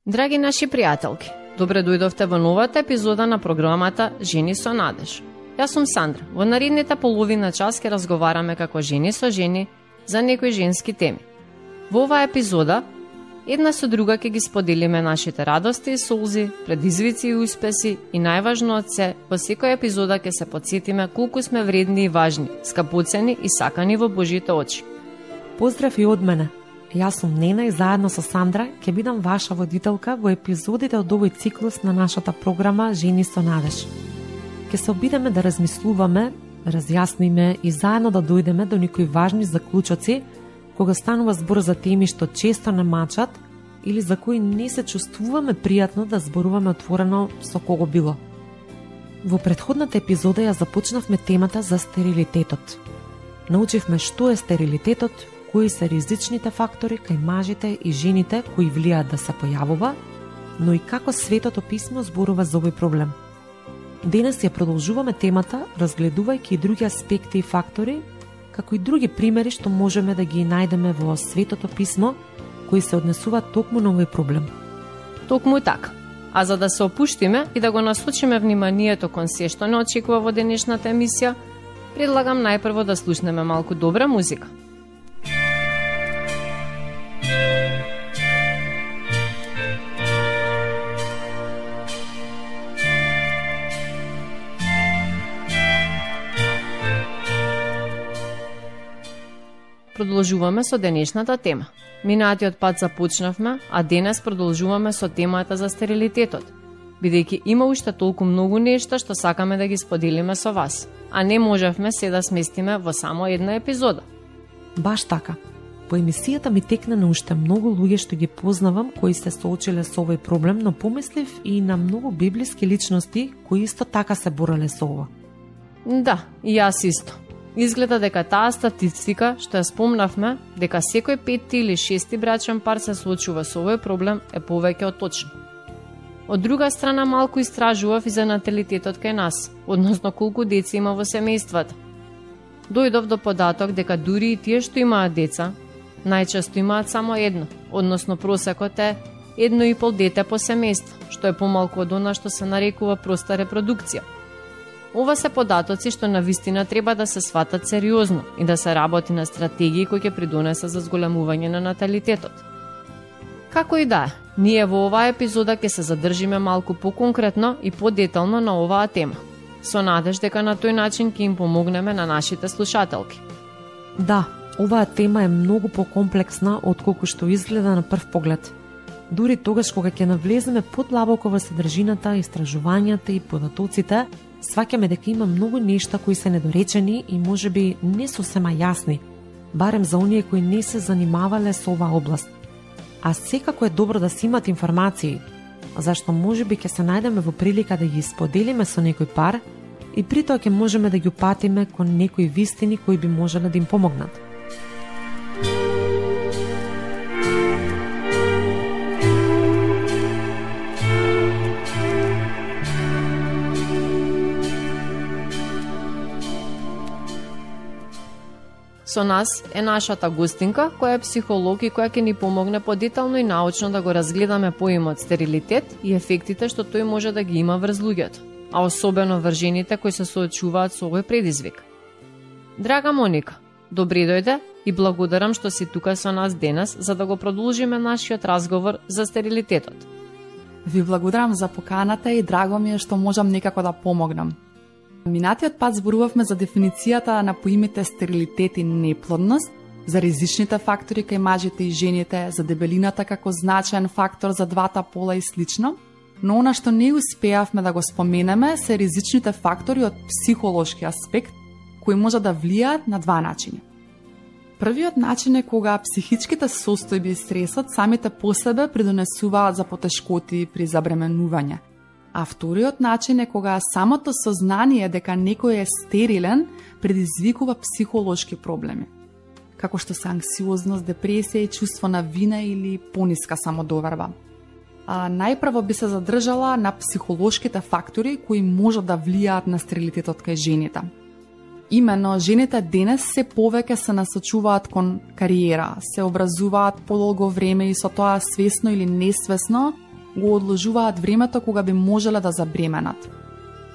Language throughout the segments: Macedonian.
Драги наши пријателки, добре дојдовте во новата епизода на програмата Жени со надеж. Јас сум Сандра. Во наредната половина час ќе разговараме како жени со жени за некои женски теми. Во оваа епизода, една со друга ќе ги споделиме нашите радости и солзи, предизвици и успеси и најважно од се, во секоја епизода ќе се потсетиме колку сме вредни и важни, скапоцени и сакани во Божите очи. Поздрав и од мене. Јас сум Нена и заедно со Сандра ќе бидам ваша водителка во епизодите од овој циклус на нашата програма Жени со надеж. Ќе се обидеме да размислуваме, разјасниме и заедно да дојдеме до некои важни заклучоци кога станува збор за теми што често не мачат или за кои не се чувствуваме пријатно да зборуваме отворено со кого било. Во претходната епизода ја започнавме темата за стерилитетот. Научивме што е стерилитетот, кои се ризичните фактори кај мажите и жените кои влијаат да се појавува, но и како Светото писмо зборува за овој проблем. Денес ја продолжуваме темата, разгледувајќи и други аспекти и фактори, како и други примери што можеме да ги најдеме во Светото писмо, кои се однесуваат токму на овој проблем. Токму така. А за да се опуштиме и да го насочиме вниманието кон се што не очекува во денешната емисија, предлагам најпрво да слушнеме малку добра музика. Продолжуваме со денешната тема. Минатиот пат започнавме, а денес продолжуваме со темата за стерилитетот, бидејќи има уште толку многу нешта што сакаме да ги споделиме со вас, а не можевме се да сместиме во само една епизода. Баш така. По емисијата ми текна на уште многу луѓе што ги познавам кои се соочиле со овој проблем, но помислив и на многу библиски личности кои исто така се бореле со ова. Да, и јас исто. Изгледа дека таа статистика што ја спомнавме, дека секој 5 или 6 брачен пар се соочува со овој проблем е повеќе од точно. Од друга страна малку истражував и за наталитетот кај нас, односно колку деца има во семејствата. Дојдов до податок дека дури и тие што имаат деца, најчесто имаат само едно, односно просекот е 1,5 дете по семејство, што е помалку од она што се нарекува проста репродукција. Ова се податоци што навистина треба да се сватат сериозно и да се работи на стратегии кои ќе придонесат за зголемување на наталитетот. Како и да е, ние во оваа епизода ќе се задржиме малку поконкретно и подетално на оваа тема, со надеж дека на тој начин ќе им помогнеме на нашите слушателки. Да, оваа тема е многу покомплексна од колку што изгледа на прв поглед. Дури тогаш кога ќе навлеземе подлабоко во содржината, истражувањата и податоците, сваќаме дека има многу нешта кои се недоречени и можеби не сосема јасни, барем за оние кои не се занимавале со оваа област. А секако е добро да си имат информации, зашто можеби ќе се најдеме во прилика да ги споделиме со некој пар и при тоа ќе можеме да ги упатиме кон некои вистини кои би можеле да им помогнат. Со нас е нашата гостинка, која е психолог и која ќе ни помогне подетално и научно да го разгледаме поимот стерилитет и ефектите што тој може да ги има врз луѓето, а особено врз жените кои се соочуваат со овој предизвик. Драга Моника, добре дојде и благодарам што си тука со нас денес за да го продолжиме нашиот разговор за стерилитетот. Ви благодарам за поканата и драго ми е што можам некако да помогнам. Минатиот пат зборувавме за дефиницијата на поимите стерилитет и неплодност, за ризичните фактори кај мажите и жените, за дебелината како значаен фактор за двата пола и слично, но она што не успеавме да го споменеме се ризичните фактори од психолошки аспект, кои може да влијаат на два начини. Првиот начин е кога психичките состојби и стресот самите по себе придонесуваат за потешкоти при забременување. А вториот начин е кога самото сознание дека некој е стерилен предизвикува психолошки проблеми, како што се анксиозност, депресија и чувство на вина или пониска самодоверба. Најпрво би се задржала на психолошките фактори кои можат да влијаат на стерилитетот кај жените. Имено, жените денес се повеќе се насочуваат кон кариера, се образуваат подолго време и со тоа свесно или несвесно го одложуваат времето кога би можеле да забременат.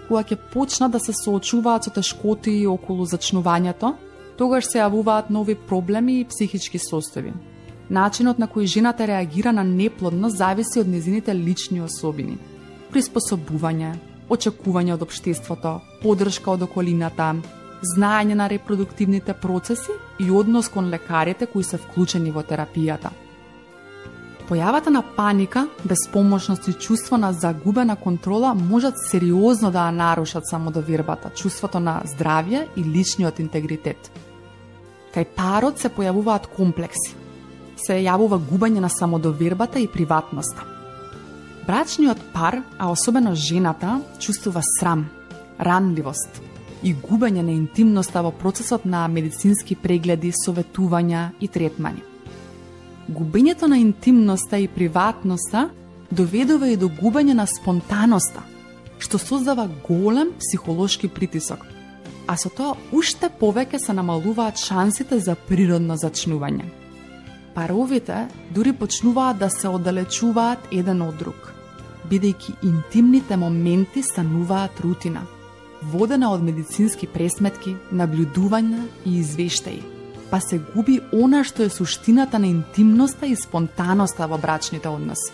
Кога ќе почнат да се соочуваат со тешкоти околу зачнувањето, тогаш се јавуваат нови проблеми и психички состојби. Начинот на кој жената реагира на неплодност зависи од незините лични особини. Приспособување, очекување од општеството, поддршка од околината, знаење на репродуктивните процеси и однос кон лекарите кои се вклучени во терапијата. Појавата на паника, безпомошност и чувство на загубена контрола можат сериозно да нарушат самодовербата, чувството на здравје и личниот интегритет. Кај парот се појавуваат комплекси. Се јавува губење на самодовербата и приватноста. Брачниот пар, а особено жената, чувствува срам, ранливост и губење на интимноста во процесот на медицински прегледи, советувања и третмани. Губењето на интимноста и приватноста доведува и до губење на спонтаноста, што создава голем психолошки притисок, а со тоа уште повеќе се намалуваат шансите за природно зачнување. Паровите дури почнуваат да се оддалечуваат еден од друг, бидејќи интимните моменти стануваат рутина, водена од медицински пресметки, наблюдувања и извештаи, па се губи она што е суштината на интимноста и спонтаноста во брачните односи.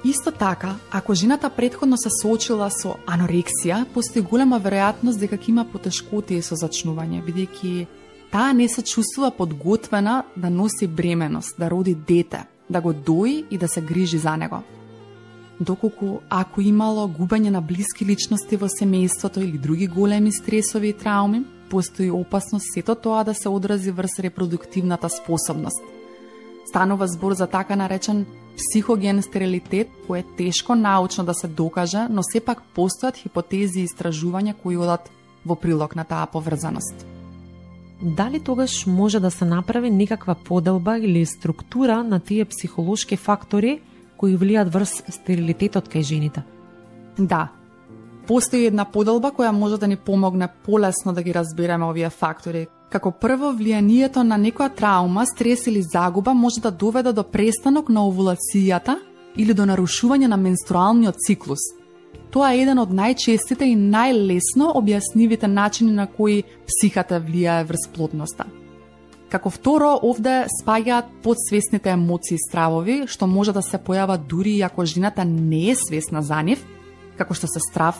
Исто така, ако жената претходно се соочила со анорексија, постои голема веројатност дека ќе има потешкоти со зачнување, бидејќи таа не се чувствува подготвена да носи бременост, да роди дете, да го дои и да се грижи за него. Доколку ако имало губење на блиски личности во семејството или други големи стресови и трауми, постои опасност сето тоа да се одрази врз репродуктивната способност. Станува збор за така наречен психоген стерилитет, кој е тешко научно да се докаже, но сепак постојат хипотези и истражувања кои одат во прилог на таа поврзаност. Дали тогаш може да се направи некаква поделба или структура на тие психолошки фактори кои влијат врз стерилитетот кај жените? Да. Постои една поделба која може да ни помогне полесно да ги разбереме овие фактори. Како прво, влијанието на некоја траума, стрес или загуба може да доведе до престанок на овулацијата или до нарушување на менструалниот циклус. Тоа е еден од најчестите и најлесно објаснивите начини на кои психата влијае врз плодноста. Како второ, овде спаѓаат подсвесните емоции и стравови, што може да се појават дури и ако жената не е свесна за нив, како што се страв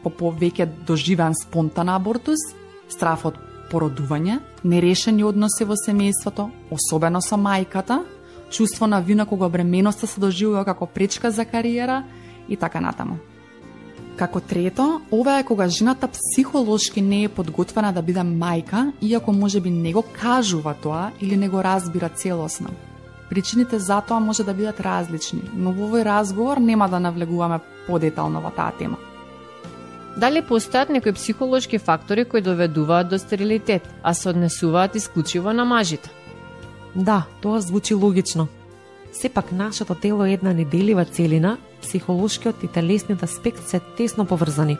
по повеќе доживеан спонтан абортус, страв од породување, нерешени односи во семејството, особено со мајката, чувство на вина кога бременоста се доживува како пречка за кариера и така натаму. Како трето, ова е кога жената психолошки не е подготвена да биде мајка, иако можеби не го кажува тоа или не го разбира целосно. Причините за тоа може да бидат различни, но во овој разговор нема да навлегуваме подетално во таа тема. Дали постојат некои психолошки фактори кои доведуваат до стерилитет, а се однесуваат исклучиво на мажите? Да, тоа звучи логично. Сепак нашето тело е една неделива целина, психолошкиот и телесниот аспект се тесно поврзани.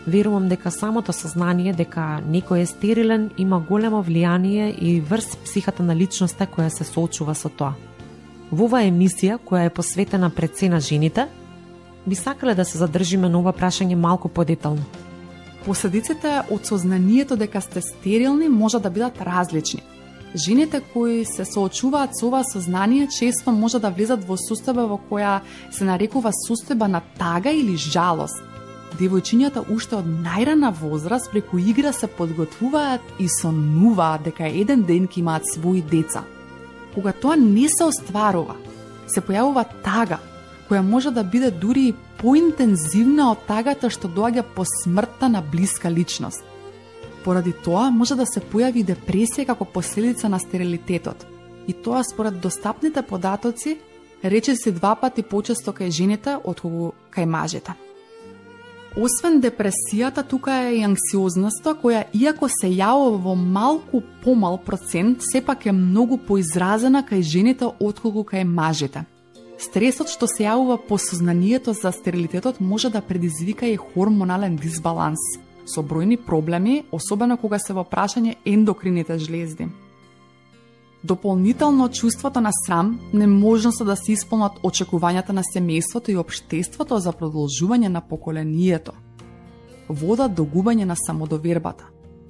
Верувам дека самото сознание дека некој е стерилен има големо влијание и врз психата на личноста која се соочува со тоа. Во оваа емисија, која е посветена пред се на жените, би сакале да се задржиме на ова прашање малку подетално. Последиците од сознанието дека сте стерилни може да бидат различни. Жените кои се соочуваат со ова сознание често може да влезат во состојба во која се нарекува состојба на тага или жалост. Девојчињата уште од најрана возраст преку игра се подготвуваат и сонуваат дека еден ден ќе имаат своји деца. Кога тоа не се остварува, се појавува тага, која може да биде дури и поинтензивна од тагата што доаѓа по смртта на блиска личност. Поради тоа може да се појави депресија како последица на стерилитетот. И тоа според достапните податоци речиси 2 пати почесто кај жените отколку кај мажите. Освен депресијата, тука е и анксиозноста, која иако се јавува во малку помал процент, сепак е многу поизразена кај жените отколку кај мажите. Стресот што се јавува по сознанието за стерилитетот може да предизвика и хормонален дисбаланс, со бројни проблеми, особено кога се во прашање ендокрините жлезди. Дополнително чувството на срам, неможноста да се исполнат очекувањата на семејството и општеството за продолжување на поколението, водат до губење на самодовербата,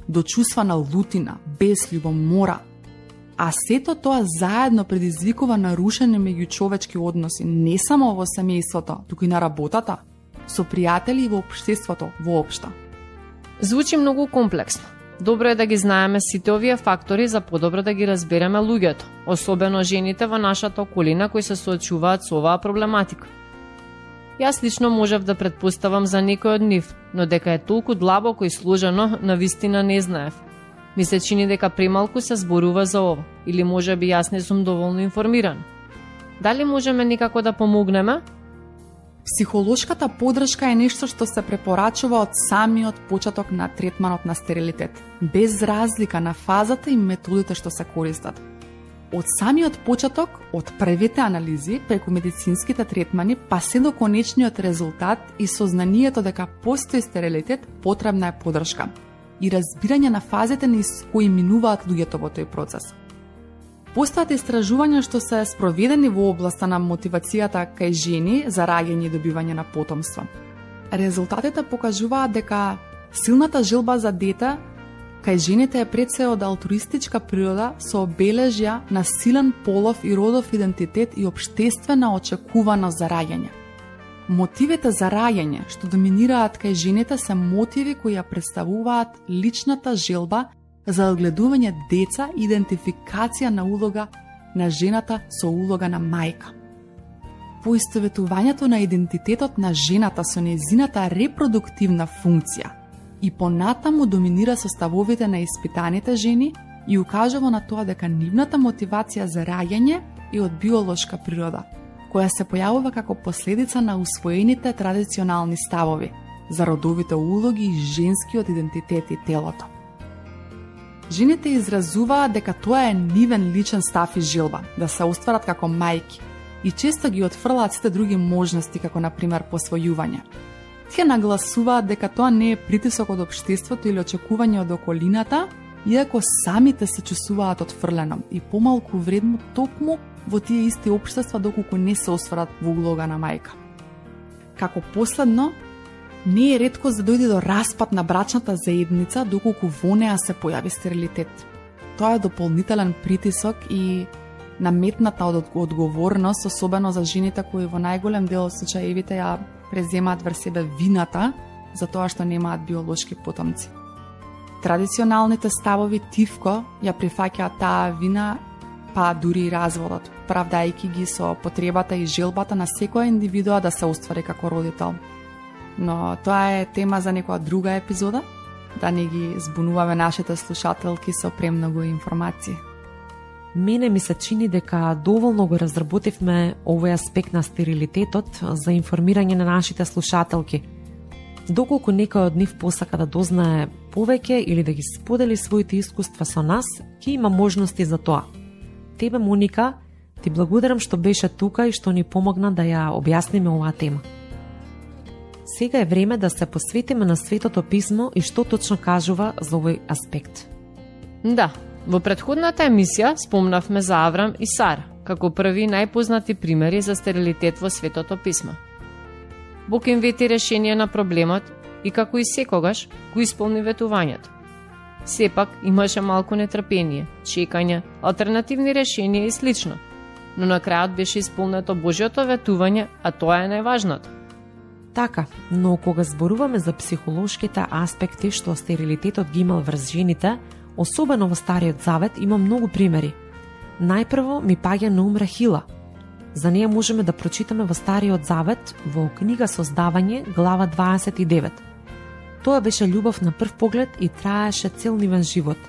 до чувства на лутина, безљубомора, а сето тоа заедно предизвикува нарушени меѓучовечки односи не само во семејството, туку и на работата, со пријатели и во општеството воопшто. Звучи многу комплексно. Добро е да ги знаеме сите овие фактори за подобро да ги разбереме луѓето, особено жените во нашата околина кои се соочуваат со оваа проблематика. Јас лично можев да претпоставам за некој од нив, но дека е толку длабоко и сложено, навистина не знаев. Ми се чини дека премалку се зборува за ова, или може би јас не сум доволно информиран. Дали можеме некако да помогнеме? Психолошката подршка е нешто што се препорачува од самиот почеток на третманот на стерилитет, без разлика на фазата и методите што се користат. Од самиот почеток, од првите анализи, преку медицинските третмани, па се до конечниот резултат и сознанието дека постои стерилитет, потребна е подршка и разбирање на фазите низ кои минуваат луѓето во тој процес. Постојат истражувања што се спроведени во областа на мотивацијата кај жени за раѓање и добивање на потомство. Резултатите покажуваат дека силната желба за дете кај жените е пред се од алтруистичка природа со обележја на силен полов и родов идентитет и општествена очекуваност за раѓање. Мотивите за раѓање што доминираат кај жените се мотиви кои ја представуваат личната желба за одгледување деца и идентификација на улога на жената со улога на мајка. Поистоветувањето на идентитетот на жената со нејзината репродуктивна функција и понатаму доминира составовите на испитаните жени и укажува на тоа дека нивната мотивација за раѓање е од биолошка природа, која се појавува како последица на усвоените традиционални ставови за родовите улоги и женскиот идентитет и телото. Жените изразуваат дека тоа е нивен личен став и желба да се остварат како мајки и често ги отфрлаат сите други можности, како например посвојување. Тие нагласуваат дека тоа не е притисок од општеството или очекување од околината, иако самите се чувствуваат отфрлено и помалку вредно токму во тие исти општества доколку не се остварат во улога на мајка. Како последно, не е реткост да дојде до распад на брачната заедница доколку во неа се појави стерилитет. Тоа е дополнителен притисок и наметната одговорност, особено за жените кои во најголем дел од случаевите ја преземаат врз себе вината за тоа што немаат биолошки потомци. Традиционалните ставови тивко ја прифаќаат таа вина, па дури и разводот, правдајќи ги со потребата и желбата на секоја индивидуа да се оствари како родител. Но тоа е тема за некоја друга епизода, да не ги збунуваме нашите слушателки со премногу информации. Мене ми се чини дека доволно го разработивме овој аспект на стерилитетот за информирање на нашите слушателки. Доколку некој од нив посака да дознае повеќе или да ги сподели своите искуства со нас, ќе има можности за тоа. Тебе, Моника, ти благодарам што беше тука и што ни помогна да ја објасниме оваа тема. Сега е време да се посветиме на Светото писмо и што точно кажува за овој аспект. Да, во претходната емисија спомнавме за Аврам и Сара, како први најпознати примери за стерилитет во Светото писмо. Бог им вети решение на проблемот и како и секогаш го исполни ветувањето. Сепак имаше малку нетрпение, чекање, алтернативни решенија и слично, но на крајот беше исполнето Божјото ветување, а тоа е најважното. Така, но кога зборуваме за психолошките аспекти што стерилитетот ги имал врз жените, особено во Стариот Завет, има многу примери. Најпрво ми паѓа на ум Рахила. За неја можеме да прочитаме во Стариот Завет, во книга Создавање, глава 29. Тоа беше љубов на прв поглед и траеше цел нивен живот.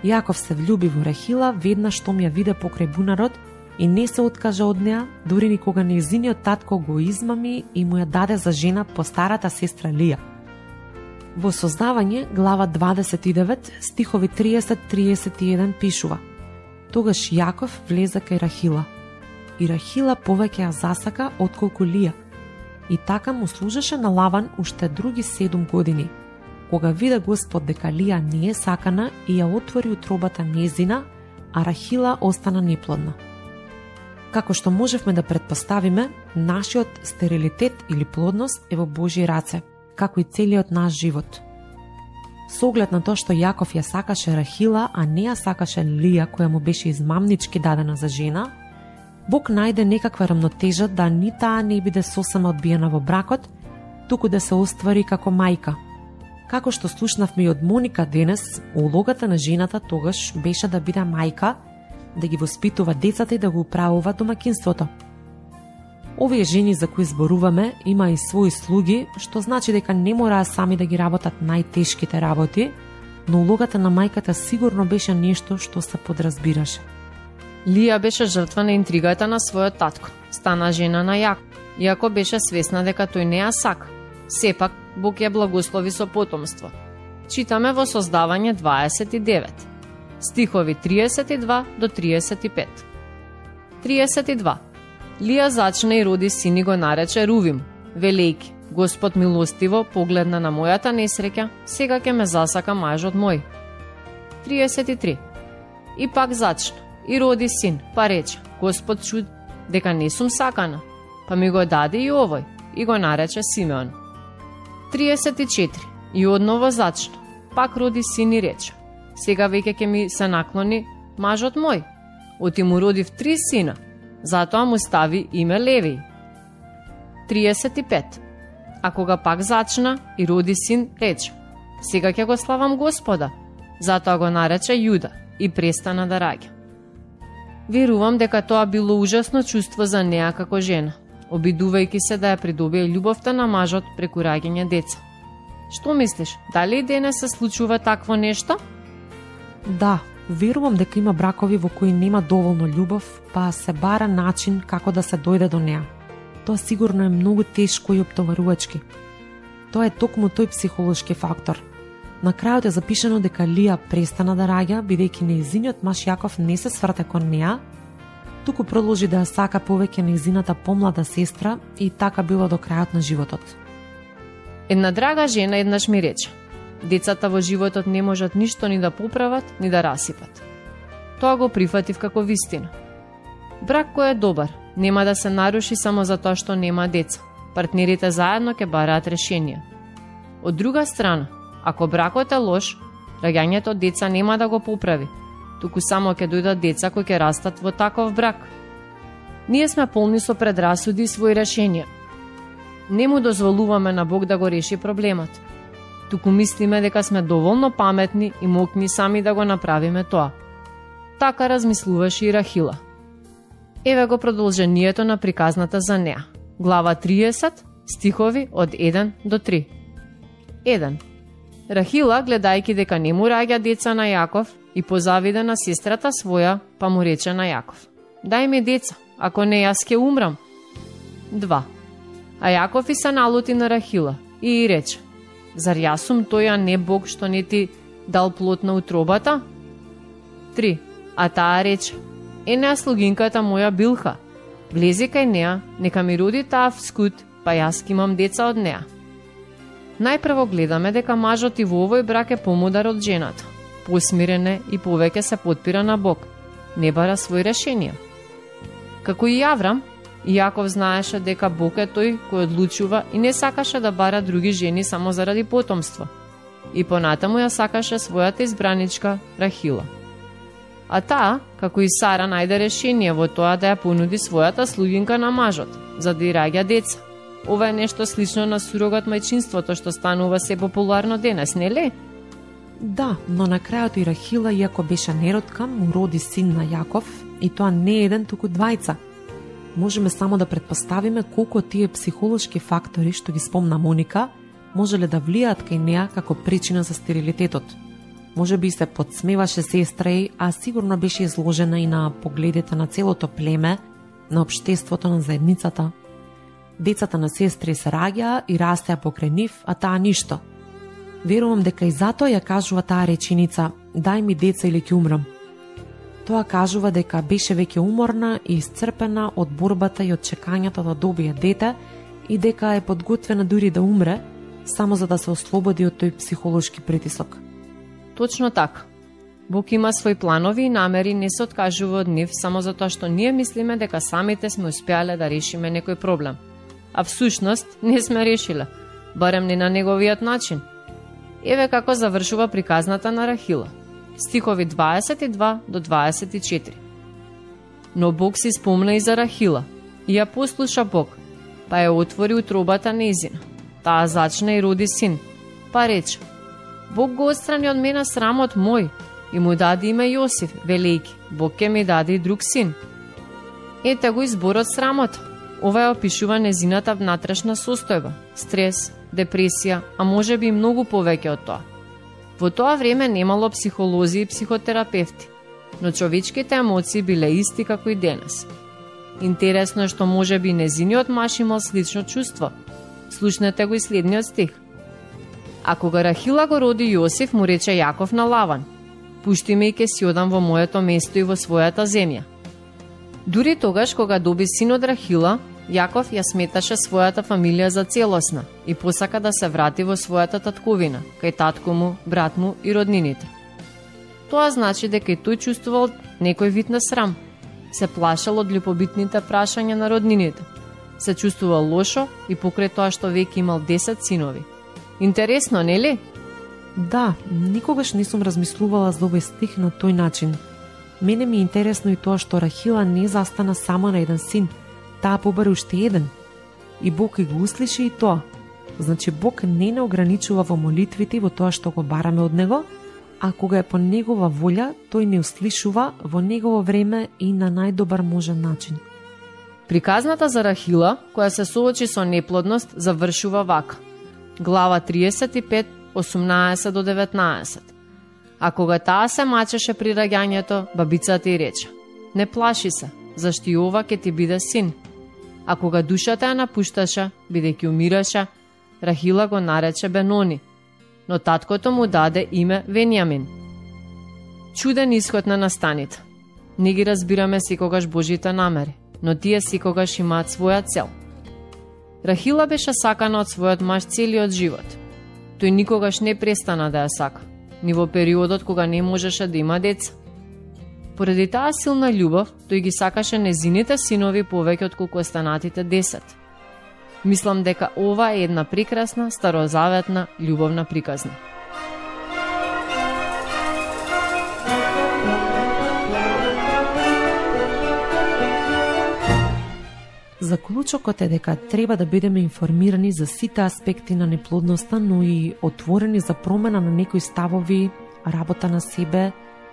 Јаков се влюби во Рахила веднаш штом ја виде покрај бунарот и не се откажа од неа, дури ни кога нејзиниот татко го измами и му ја даде за жена постарата сестра Лија. Во Создавање, глава 29, стихови 30-31 пишува: Тогаш Јаков влезе кај Рахила, и Рахила повеќе ја засака отколку Лија. И така му служеше на Лаван уште други 7 години. Кога виде Господ дека Лија не е сакана и ја отвори утробата незина, а Рахила остана неплодна. Како што можевме да претпоставиме, нашиот стерилитет или плодност е во Божји раце, како и целиот наш живот. Со оглед на тоа што Јаков ја сакаше Рахила, а не ја сакаше Лија, која му беше измамнички дадена за жена, Бог најде некаква рамнотежа да ни таа не биде сосема одбиена во бракот, туку да се оствари како мајка. Како што слушнавме и од Моника денес, улогата на жената тогаш беше да биде мајка, да ги воспитува децата и да го управува домаќинството. Овие жени за кои зборуваме има и своји слуги, што значи дека не мораа сами да ги работат најтешките работи, но улогата на мајката сигурно беше нешто што се подразбираше. Лија беше жртва на интригата на својот татко. Стана жена на Јаков, иако беше свесна дека тој не ја сака. Сепак, Бог ја благослови со потомство. Читаме во Создавање 29, стихови 32 до 35. 32. Лија зачна и роди син и го нарече Рувим, велејки: Господ милостиво погледна на мојата несреќа, сега ќе ме засака мажот мој. 33. И пак зачна и роди син, па рече: Господ чуд дека не сум сакана, па ми го даде и овој, и го нарече Симеон. 34. И одново зачна, пак роди син и рече: Сега веќе ќе ми се наклони мажот мој. Оти му родив 3 сина, затоа му стави име Левиј. 35. А кога пак зачна и роди син, рече: Сега ќе го славам Господа, затоа го нарече Јуда и престана да раѓа. Верувам дека тоа било ужасно чувство за неа како жена, обидувајќи се да ја придобие љубовта на мажот преку раѓање деца. Што мислиш, дали и денес се случува такво нешто? Да, верувам дека има бракови во кои нема доволно љубов, па се бара начин како да се дојде до неа. Тоа сигурно е многу тешко и оптоварувачки. Тоа е токму тој психолошки фактор. На крајот е запишано дека Лија престана да раѓа, бидејќи нејзиниот маж Јаков не се сврте кон неа, туку продолжи да ја сака повеќе нејзината помлада сестра и така било до крајот на животот. Една драга жена еднаш ми рече: Децата во животот не можат ништо ни да поправат, ни да расипат. Тоа го прифатив како вистина. Брак кој е добар, нема да се наруши само затоа што нема деца. Партнерите заедно ќе бараат решенија. Од друга страна, ако бракот е лош, раѓањето од деца нема да го поправи, туку само ќе дојдат деца кои ќе растат во таков брак. Ние сме полни со предрасуди и своји решенија. Не му дозволуваме на Бог да го реши проблемот. Туку мислиме дека сме доволно паметни и мокни сами да го направиме тоа. Така размислуваше и Рахила. Еве го продолжението на приказната за неа. Глава 30, стихови од 1 до 3. 1. Рахила, гледајќи дека не му раѓа деца на Јаков, и позавиде на сестрата своја, па му рече на Јаков: Дај ми деца, ако не јас ќе умрам. 2. А Јаков и се налути на Рахила и рече: Зар јас сум тој, а не Бог што не ти дал плод на утробата? 3. А таа рече: Неа слугинката моја Билха, влези кај неа, нека ми роди таа вскут, па јас ки имам деца од неа. Најпрво гледаме дека мажот и во овој брак е помудар од жената. Посмирен е и повеќе се потпира на Бог. Не бара свој решенија. Како и Аврам, Јаков знаеше дека Бог е тој кој одлучува и не сакаше да бара други жени само заради потомство. И понатаму ја сакаше својата избраничка Рахила. А таа, како и Сара, најде решение во тоа да ја понуди својата слугинка на мажот, за да и раѓа деца. Ова е нешто слично на сурогат мајчинството што станува се популарно денес, нели? Да, но на крајот и Рахила, иако беше неродка, му роди син на Јаков, и тоа не еден, туку двајца. Можеме само да претпоставиме колку тие психолошки фактори што ги спомна Моника можеле да влијаат кај неа како причина за стерилитетот. Може би се подсмеваше сестра ѝ, а сигурно беше изложена и на погледите на целото племе, на општеството, на заедницата. Децата на сестри се раѓаа и растеа покрај нив, а таа ништо. Верувам дека и затоа ја кажува таа реченица: Дај ми деца или ќе умрам. Тоа кажува дека беше веќе уморна и исцрпена од борбата и од чекањето да добие дете и дека е подготвена дури да умре, само за да се ослободи од тој психолошки притисок. Точно така. Бог има свои планови и намери и не се откажува од нив само затоа што ние мислиме дека самите сме успеале да решиме некој проблем. А всушност не сме решиле, барем не на неговиот начин. Еве како завршува приказната на Рахила. Стихови 22 до 24. Но Бог си спомна и за Рахила, и ја послуша Бог, па ја отвори утробата нејзина. Таа зачна и роди син, па рече: Бог го отстрани од мене срамот мој, и му даде име Јосиф, велејки: Бог ќе ми даде и друг син. Ете го изборот срамот. Ова ја опишува незината внатрешна состојба, стрес, депресија, а може би и многу повеќе од тоа. Во тоа време немало психолози и психотерапевти, но човечките емоции биле исти како и денес. Интересно е што може би незиниот маж имал слично чувство. Слушнете го и следниот стих. А кога Рахила го роди Јосиф, му рече Јаков на Лаван: Пушти ме и ке си одам во моето место и во својата земја. Дури тогаш кога доби син од Рахила, Јаков ја сметаше својата фамилија за целосна и посака да се врати во својата татковина, кај татко му, брат му и роднините. Тоа значи дека и тој чувствувал некој вид на срам, се плашал од љубовитните прашања на роднините, се чувствувал лошо и покрај тоа што веќе имал 10 синови. Интересно, нели? Да, никогаш не сум размислувала за овој стих на тој начин. Мене ми е интересно и тоа што Рахила не застана само на еден син, таа побари уште еден. И Бог и го услиши и тоа. Значи Бог не ограничува во молитвите во тоа што го бараме од Него, а кога е по Негова волја, тој не услишува во Негово време и на најдобар можен начин. Приказната за Рахила, која се соочи со неплодност, завршува вака. Глава 35, 18 до 19. А кога таа се мачеше при раѓањето, бабицата ѝ рече: Не плаши се, зашто и ова ќе ти биде син. А кога душата ја напушташе, бидејќи умираше, Рахила го нарече Бенони, но таткото му даде име Венијамин. Чуден исход на настаните. Не ги разбираме секогаш Божите намери, но тие секогаш имаат своја цел. Рахила беше сакана од својот маж целиот живот. Тој никогаш не престана да ја сака, ни во периодот кога не можеше да има деца. Поради таа силна љубов, тој ги сакаше незините синови повеќе отколку останатите 10. Мислам дека ова е една прекрасна, старозаветна, љубовна приказна. Заклучокот е дека треба да бидеме информирани за сите аспекти на неплодноста, но и отворени за промена на некои ставови, работа на себе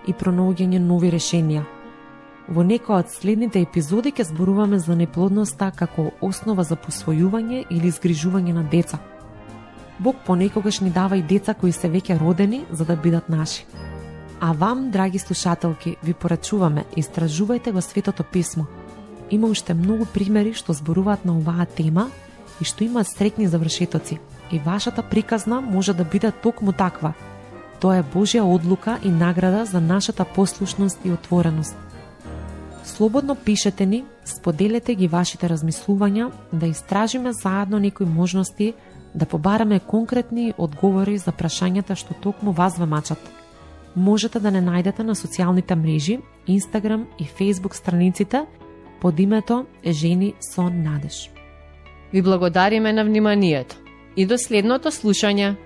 и пронаоѓање нови решенија. Во некоја од следните епизоди ќе зборуваме за неплодноста како основа за посвојување или згрижување на деца. Бог понекогаш ни дава и деца кои се веќе родени за да бидат наши. А вам, драги слушателки, ви порачуваме, истражувајте го Светото писмо. Има уште многу примери што зборуваат на оваа тема и што имаат среќни завршетоци. И вашата приказна може да биде токму таква. Тоа е Божја одлука и награда за нашата послушност и отвореност. Слободно пишете ни, споделете ги вашите размислувања, да истражиме заедно некои можности, да побараме конкретни одговори за прашањата што токму вас ве мачат. Можете да не најдете на социјалните мрежи, Инстаграм и Фејсбук страниците под името Жени со надеж. Ви благодариме на вниманието и до следното слушање.